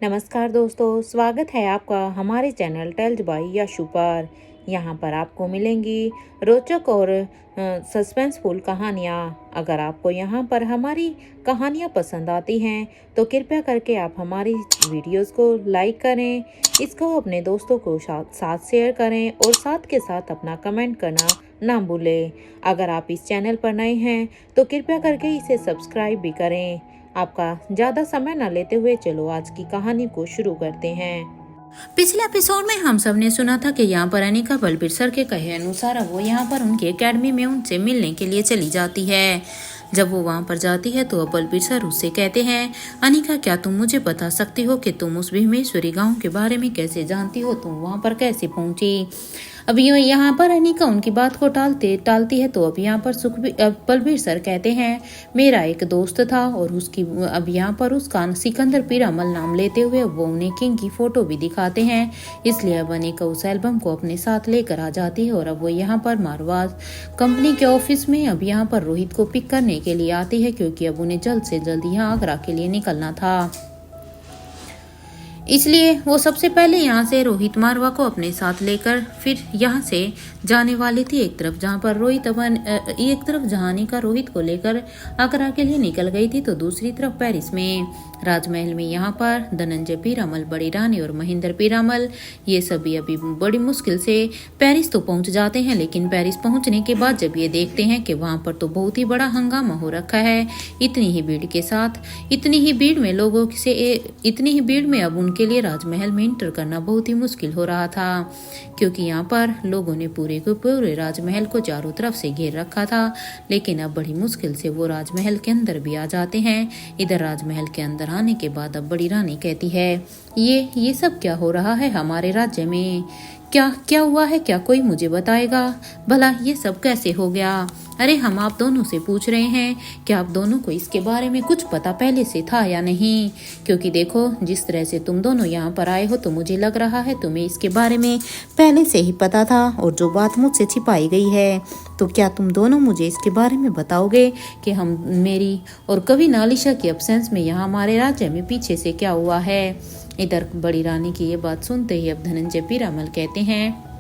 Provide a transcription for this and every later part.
नमस्कार दोस्तों, स्वागत है आपका हमारे चैनल टेल्स बाय यशु पर। यहाँ पर आपको मिलेंगी रोचक और सस्पेंसफुल कहानियाँ। अगर आपको यहाँ पर हमारी कहानियाँ पसंद आती हैं तो कृपया करके आप हमारी वीडियोस को लाइक करें, इसको अपने दोस्तों को साथ शेयर करें और साथ के साथ अपना कमेंट करना ना भूलें। अगर आप इस चैनल पर नए हैं तो कृपया करके इसे सब्सक्राइब भी करें। आपका ज्यादा समय न लेते हुए चलो आज की कहानी को शुरू करते हैं। पिछले एपिसोड में हम सब ने सुना था कि यहाँ पर अनिका बलबीर सर के कहे अनुसार वो यहाँ पर उनके एकेडमी में उनसे मिलने के लिए चली जाती है। जब वो वहाँ पर जाती है तो बलबीर सर उससे कहते हैं, अनिका क्या तुम मुझे बता सकती हो कि तुम उस भीमेश्वरी गांव के बारे में कैसे जानती हो, तुम वहाँ पर कैसे पहुँची। अब यहाँ पर अनिका उनकी बात को टालती है तो अब यहाँ पर बलबीर सर कहते हैं, मेरा एक दोस्त था और उसकी अब यहाँ पर उसका सिकंदर पीरामल नाम लेते हुए वो उन्हें किंग की फोटो भी दिखाते हैं। इसलिए अब अनिका उस एल्बम को अपने साथ लेकर आ जाती है और अब वो यहाँ पर मारवाड़ कंपनी के ऑफिस में अब यहाँ पर रोहित को पिक करने के लिए आती है, क्योंकि अब उन्हें जल्द से जल्द यहाँ आगरा के लिए निकलना था। इसलिए वो सबसे पहले यहाँ से रोहित मारवा को अपने साथ लेकर फिर यहाँ से जाने वाली थी। एक तरफ जहाँ पर एक तरफ जहानी का रोहित को लेकर आगरा के लिए निकल गई थी, तो दूसरी तरफ पेरिस में राजमहल में यहाँ पर धनंजय पीरामल, बड़ी रानी और महेंद्र पीरामल ये सभी अभी बड़ी मुश्किल से पेरिस तो पहुंच जाते हैं। लेकिन पेरिस पहुंचने के बाद जब ये देखते हैं कि वहां पर तो बहुत ही बड़ा हंगामा हो रखा है, इतनी ही भीड़ के साथ, इतनी ही भीड़ में अब उनके लिए राजमहल में इंटर करना बहुत ही मुश्किल हो रहा था, क्योंकि यहाँ पर लोगों ने पूरे राजमहल को चारों तरफ से घेर रखा था। लेकिन अब बड़ी मुश्किल से वो राजमहल के अंदर भी आ जाते हैं। इधर राजमहल के अंदर आने के बाद अब बड़ी रानी कहती है, ये सब क्या हो रहा है हमारे राज्य में, क्या हुआ है, क्या कोई मुझे बताएगा भला ये सब कैसे हो गया। अरे हम आप दोनों से पूछ रहे हैं कि आप दोनों को इसके बारे में कुछ पता पहले से था या नहीं, क्योंकि देखो जिस तरह से तुम दोनों यहाँ पर आए हो तो मुझे लग रहा है तुम्हें इसके बारे में पहले से ही पता था और जो बात मुझसे छिपाई गई है, तो क्या तुम दोनों मुझे इसके बारे में बताओगे कि हम मेरी और कवि नालिशा की एब्सेंस में यहाँ हमारे राज्य में पीछे से क्या हुआ है। इधर बड़ी रानी की ये बात सुनते ही अब धनंजय पीरामल कहते हैं,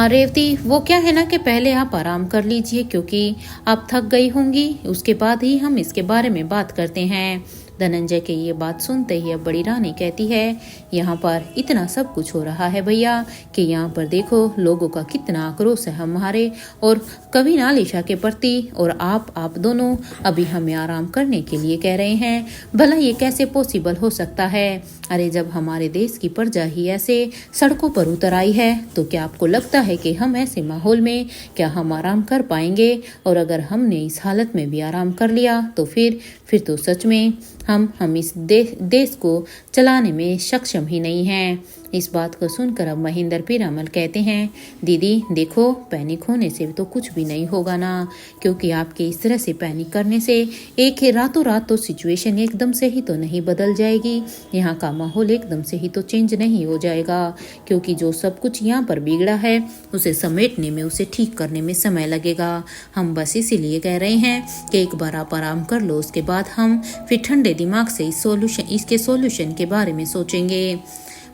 रेवती वो क्या है ना कि पहले आप आराम कर लीजिए, क्योंकि आप थक गई होंगी, उसके बाद ही हम इसके बारे में बात करते हैं। धनंजय के ये बात सुनते ही अब बड़ी रानी कहती है, यहाँ पर इतना सब कुछ हो रहा है भैया कि यहाँ पर देखो लोगों का कितना आक्रोश है हमारे और कवि नालिशा के प्रति, और आप दोनों अभी हमें आराम करने के लिए कह रहे हैं। भला ये कैसे पॉसिबल हो सकता है। अरे जब हमारे देश की प्रजा ही ऐसे सड़कों पर उतर आई है तो क्या आपको लगता है कि हम ऐसे माहौल में क्या हम आराम कर पाएंगे। और अगर हमने इस हालत में भी आराम कर लिया तो फिर तो सच में हम इस देश को चलाने में सक्षम ही नहीं हैं। इस बात को सुनकर अब महेंद्र पीरामल कहते हैं, दीदी देखो पैनिक होने से तो कुछ भी नहीं होगा ना, क्योंकि आपके इस तरह से पैनिक करने से एक ही रातों रात तो सिचुएशन एकदम से ही तो नहीं बदल जाएगी, यहाँ का माहौल एकदम से ही तो चेंज नहीं हो जाएगा, क्योंकि जो सब कुछ यहाँ पर बिगड़ा है उसे समेटने में, उसे ठीक करने में समय लगेगा। हम बस इसीलिए कह रहे हैं कि एक बार आप आराम कर लो, उसके बाद हम फिर ठंडे दिमाग से इसके सॉल्यूशन के बारे में सोचेंगे।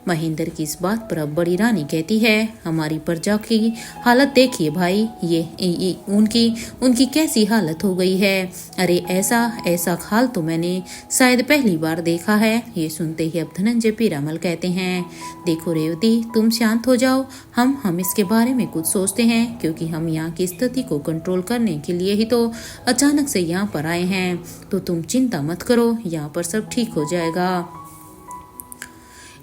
महेंद्र की इस बात पर अब बड़ी रानी कहती है, हमारी प्रजा की हालत देखिए भाई, ये उनकी कैसी हालत हो गई है। अरे ऐसा हाल तो मैंने शायद पहली बार देखा है। ये सुनते ही अब धनंजय पीरामल कहते हैं, देखो रेवती तुम शांत हो जाओ, हम इसके बारे में कुछ सोचते हैं, क्योंकि हम यहाँ की स्थिति को कंट्रोल करने के लिए ही तो अचानक से यहाँ पर आए हैं। तो तुम चिंता मत करो, यहाँ पर सब ठीक हो जाएगा।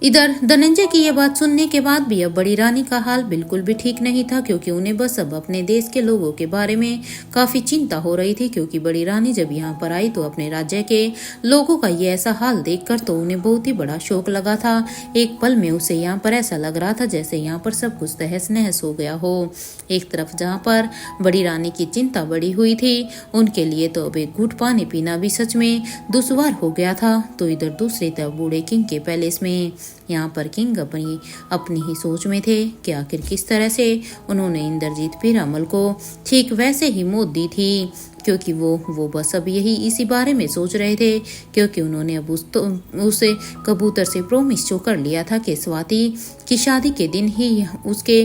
इधर धनंजय की यह बात सुनने के बाद भी अब बड़ी रानी का हाल बिल्कुल भी ठीक नहीं था, क्योंकि उन्हें बस अब अपने देश के लोगों के बारे में काफी चिंता हो रही थी। क्योंकि बड़ी रानी जब यहाँ पर आई तो अपने राज्य के लोगों का ये ऐसा हाल देखकर तो उन्हें बहुत ही बड़ा शौक लगा था। एक पल में उसे यहाँ पर ऐसा लग रहा था जैसे यहाँ पर सब कुछ तहस नहस हो गया हो। एक तरफ जहाँ पर बड़ी रानी की चिंता बढ़ी हुई थी, उनके लिए तो अब एक घूंट पानी पीना भी सच में दुश्वार हो गया था। तो इधर दूसरी तरफ बूढ़े किंग के पैलेस में यहाँ पर किंग अपनी ही सोच में थे कि आखिर किस तरह से उन्होंने इंद्रजीत पीरामल को ठीक वैसे ही मौत दी थी क्योंकि वो बस अब यही इसी बारे में सोच रहे थे, क्योंकि उन्होंने अब उसे कबूतर से प्रॉमिस जो कर लिया था कि स्वाति की शादी के दिन ही उसके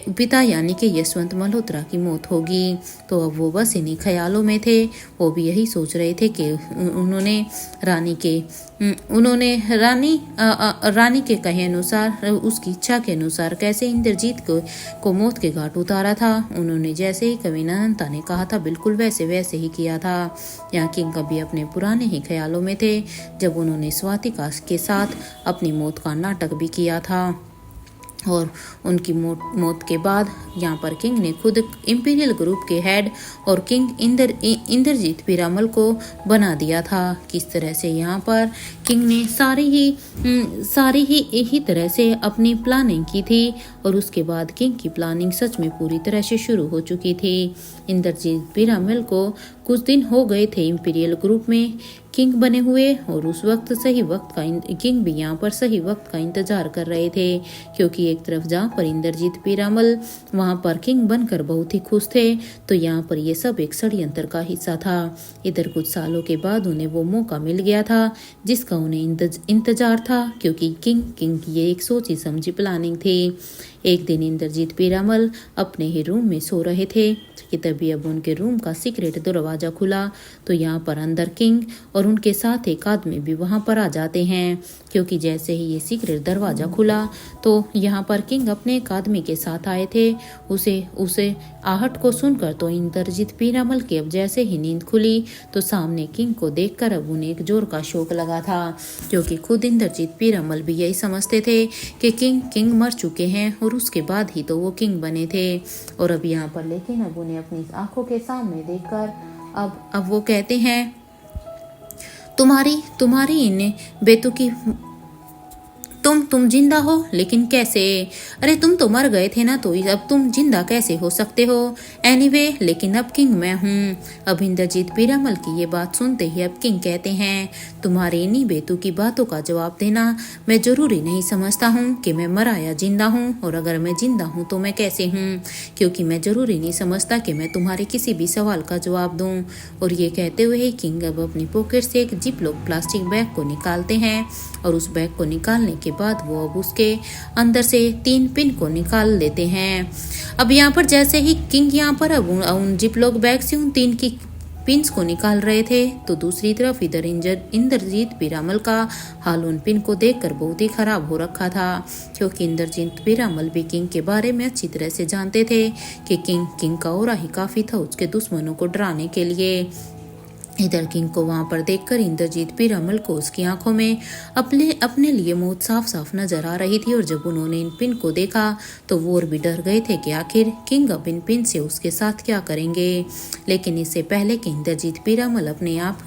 पिता यानी कि यशवंत मल्होत्रा की मौत होगी। तो अब वो बस इन्हीं ख्यालों में थे। वो भी यही सोच रहे थे कि रानी के कहे अनुसार, उसकी इच्छा के अनुसार कैसे इंद्रजीत को मौत के घाट उतारा था। उन्होंने जैसे ही कविना अनंता ने कहा था बिल्कुल वैसे ही किया था। यहाँ किंग कभी अपने पुराने ही ख्यालों में थे जब उन्होंने स्वातिका के साथ अपनी मौत का नाटक भी किया था। और उनकी मौत के बाद यहाँ पर किंग ने खुद इंपीरियल ग्रुप के हेड और किंग इंद्रजीत पीरामल को बना दिया था। किस तरह से यहाँ पर किंग ने सारी ही यही तरह से अपनी प्लानिंग की थी और उसके बाद किंग की प्लानिंग सच में पूरी तरह से शुरू हो चुकी थी। इंद्रजीत पीरामल को कुछ दिन हो गए थे इंपीरियल ग्रुप में किंग बने हुए और उस वक्त किंग भी यहाँ पर सही वक्त का इंतजार कर रहे थे, क्योंकि एक तरफ जहाँ पर इंद्रजीत पीरामल वहाँ पर किंग बनकर बहुत ही खुश थे, तो यहाँ पर ये सब एक षड्यंत्र का हिस्सा था। इधर कुछ सालों के बाद उन्हें वो मौका मिल गया था जिसका उन्हें इंतजार था, क्योंकि किंग की ये एक सोची समझी प्लानिंग थी। एक दिन इंद्रजीत पीरामल अपने ही रूम में सो रहे थे कि तभी अब उनके रूम का सीक्रेट दरवाजा खुला। तो यहाँ पर अंदर किंग और उनके साथ एक आदमी भी वहाँ पर आ जाते हैं, क्योंकि जैसे ही ये सीक्रेट दरवाजा खुला तो यहाँ पर किंग अपने एक आदमी के साथ आए थे। उसे आहट को सुनकर तो इंद्रजीत पीरामल की अब जैसे ही नींद खुली तो सामने किंग को देखकर अब उन्हें एक जोर का शौक लगा था, क्योंकि खुद इंद्रजीत पीरामल भी यही समझते थे कि किंग मर चुके हैं और उसके बाद ही तो वो किंग बने थे। और अब यहाँ पर लेकिन अब उन्हें अपनी आंखों के सामने देखकर अब वो कहते हैं तुम्हारी इन बेतुकी तुम जिंदा हो, लेकिन कैसे? अरे तुम तो मर गए थे ना, तो अब तुम जिंदा कैसे हो सकते हो? एनीवे, लेकिन अब किंग मैं हूँ। अब इंद्रजीत पीरामल की ये बात सुनते ही अब किंग कहते हैं तुम्हारी इन्हीं बेतुकी बातों का जवाब देना मैं जरूरी नहीं समझता हूँ कि मैं मरा या जिंदा हूँ, और अगर मैं जिंदा हूँ तो मैं कैसे हूँ, क्योंकि मैं जरूरी नहीं समझता कि मैं तुम्हारे किसी भी सवाल का जवाब दूँ। और ये कहते हुए किंग अब अपनी पॉकेट से एक जिपलॉक प्लास्टिक बैग को निकालते हैं और उस बैग को निकालने के बाद वो अब उसके अंदर से 3 पिन को निकाल लेते हैं। अब यहाँ पर जैसे ही किंग यहाँ पर अब उन जिपलॉक बैग से उन 3 की पिन्स को निकाल रहे थे, तो दूसरी तरफ इधर इंद्रजीत पीरामल का हाल उन पिन को देखकर बहुत ही खराब हो रखा था, क्योंकि इंद्रजीत पीरामल भी किंग के बारे में अच्छी तरह से जानते थे कि किंग का ऑरा ही काफी था उसके दुश्मनों को डराने के लिए। इधर किंग को वहां पर देखकर इंद्रजीत पीरामल को उसकी आंखों में अपने लिए मौत साफ साफ नजर आ रही थी, और जब उन्होंने इन पिन को देखा तो वो और भी डर गए थे कि आखिर किंग अब इन पिन से उसके साथ क्या करेंगे। लेकिन इससे पहले कि इंद्रजीत पीरामल अपने आप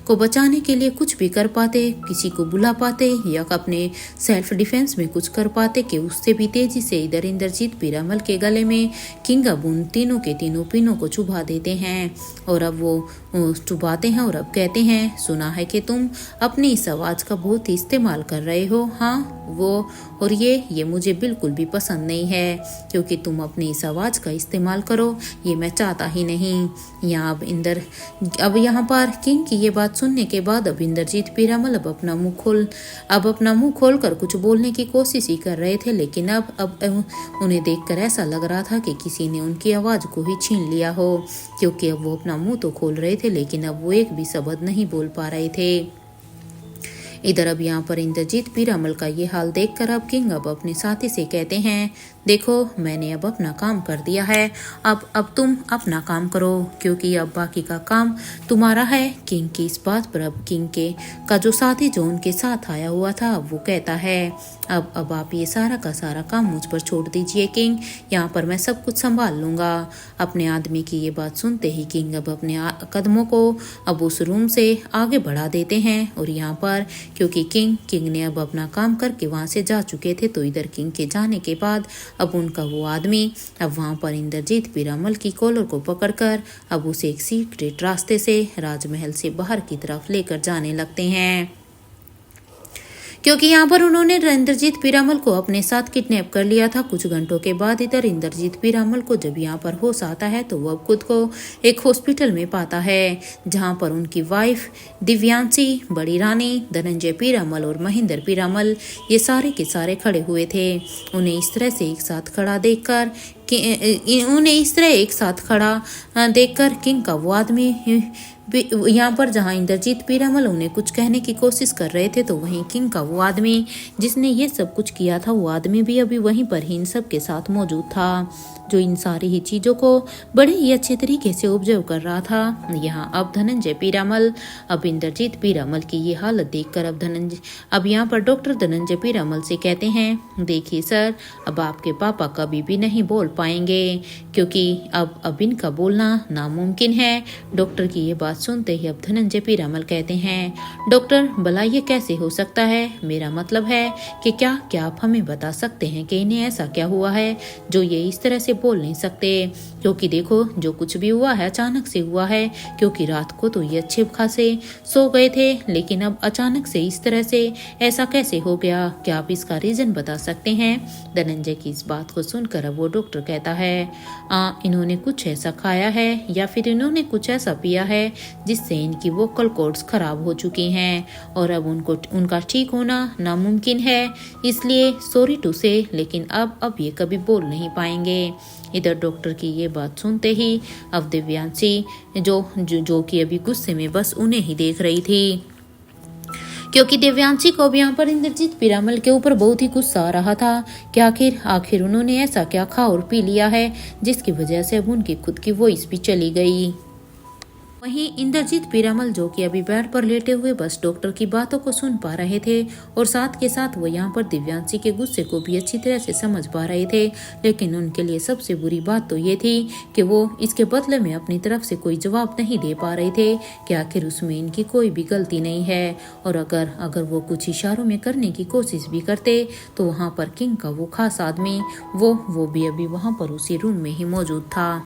को बचाने के लिए कुछ भी कर पाते, किसी को बुला पाते या अपने सेल्फ डिफेंस में कुछ कर पाते, कि उससे भी तेजी से इधर इंद्रजीत पीरामल के गले में किंग अब उन तीनों के तीनों पिनों को चुभा देते हैं। और अब वो चुभाते हैं और अब कहते हैं सुना है कि तुम अपनी इस आवाज का बहुत ही इस्तेमाल कर रहे हो। हाँ वो और ये मुझे बिल्कुल भी पसंद नहीं है, क्योंकि तुम अपनी इस आवाज का इस्तेमाल करो ये मैं चाहता ही नहीं। अब यहाँ पर किंग की ये बात सुनने के बाद अब इंद्रजीत पीरामल अब अपना मुंह खोल कर कुछ बोलने की कोशिश ही कर रहे थे, लेकिन अब उन्हें देखकर ऐसा लग रहा था कि किसी ने उनकी आवाज को ही छीन लिया हो, क्योंकि अब वो अपना मुंह तो खोल रहे थे लेकिन अब वो एक भी शब्द नहीं बोल पा रहे थे। इधर अब यहाँ पर इंद्रजीत पीरामल का ये हाल देखकर अब किंग अब अपने साथी से कहते हैं देखो मैंने अब अपना काम कर दिया है, अब तुम अपना काम करो, क्योंकि अब बाकी का काम तुम्हारा है। किंग की इस बात पर अब किंग का जो साथी जो उनके साथ आया हुआ था वो कहता है अब आप ये सारा का सारा काम मुझ पर छोड़ दीजिए किंग, यहाँ पर मैं सब कुछ संभाल लूंगा। अपने आदमी की ये बात सुनते ही किंग अब अपने कदमों को अब उस रूम से आगे बढ़ा देते हैं, और यहाँ पर क्योंकि किंग ने अब अपना काम करके वहां से जा चुके थे, तो इधर किंग के जाने के बाद अब उनका वो आदमी अब वहां पर इंद्रजीत पीरामल की कॉलर को पकड़कर अब उसे एक सीक्रेट रास्ते से राजमहल से बाहर की तरफ लेकर जाने लगते हैं। क्योंकि यहाँ पर उन्होंने इंद्रजीत पीरामल को अपने साथ किडनैप कर लिया था। कुछ घंटों के बाद इधर इंद्रजीत पीरामल को जब यहाँ पर होश आता है तो वो खुद को एक हॉस्पिटल में पाता है, जहाँ पर उनकी वाइफ दिव्यांशी, बड़ी रानी, धनंजय पीरामल और महेंद्र पीरामल ये सारे के सारे खड़े हुए थे। उन्हें इस तरह से एक साथ खड़ा देखकर किंग का वो आदमी यहाँ पर जहाँ इंद्रजीत पीरामल उन्हें कुछ कहने की कोशिश कर रहे थे, तो वहीं किंग का वो आदमी जिसने ये सब कुछ किया था, वो आदमी भी अभी वहीं पर ही इन सब के साथ मौजूद था, जो इन सारी ही चीज़ों को बड़े ही अच्छे तरीके से ऑब्जर्व कर रहा था। यहाँ अब धनंजय पीरामल, अब इंद्रजीत पीरामल की ये हालत देखकर अब यहाँ पर डॉक्टर धनंजय पीरामल से कहते हैं, देखिए सर, अब आपके पापा कभी भी नहीं बोल पाएंगे, क्योंकि अब इनका बोलना नामुमकिन है। डॉक्टर की ये बात सुनते ही अब धनंजय पीरामल कहते हैं, डॉक्टर भला ये कैसे हो सकता है? मेरा मतलब है कि क्या आप हमें बता सकते हैं कि इन्हें ऐसा क्या हुआ है जो ये इस तरह से बोल नहीं सकते? क्योंकि देखो, जो कुछ भी हुआ है अचानक से हुआ है, क्योंकि रात को तो ये अच्छे खासे सो गए थे, लेकिन अब अचानक से इस तरह से ऐसा कैसे हो गया? क्या आप इसका रीजन बता सकते हैं? धनंजय की इस बात को सुनकर अब वो डॉक्टर कहता है, इन्होंने कुछ ऐसा खाया है या फिर इन्होंने कुछ ऐसा पिया है जिससे इनकी वोकल कॉर्ड्स खराब हो चुकी हैं और अब उनका ठीक होना नामुमकिन है। इसलिए सॉरी टू से, लेकिन अब ये कभी बोल नहीं पाएंगे। इधर डॉक्टर की ये बात सुनते ही अब दिव्यांशी जो कि अभी गुस्से में बस उन्हें ही देख रही थी, क्योंकि दिव्यांशी को अब यहाँ पर इंद्रजीत पीरामल के ऊपर बहुत ही गुस्सा आ रहा था कि आखिर उन्होंने ऐसा क्या खा और पी लिया है जिसकी वजह से अब उनकी खुद की वॉइस भी चली गई। वहीं इंद्रजीत पीरामल, जो कि अभी बेड पर लेटे हुए बस डॉक्टर की बातों को सुन पा रहे थे और साथ के साथ वो यहाँ पर दिव्यांशी के गुस्से को भी अच्छी तरह से समझ पा रहे थे, लेकिन उनके लिए सबसे बुरी बात तो ये थी कि वो इसके बदले में अपनी तरफ से कोई जवाब नहीं दे पा रहे थे कि आखिर उसमें इनकी कोई भी गलती नहीं है, और अगर वो कुछ इशारों में करने की कोशिश भी करते तो वहाँ पर किंग का वो खास आदमी वो भी अभी वहाँ पर उसी रूम में ही मौजूद था।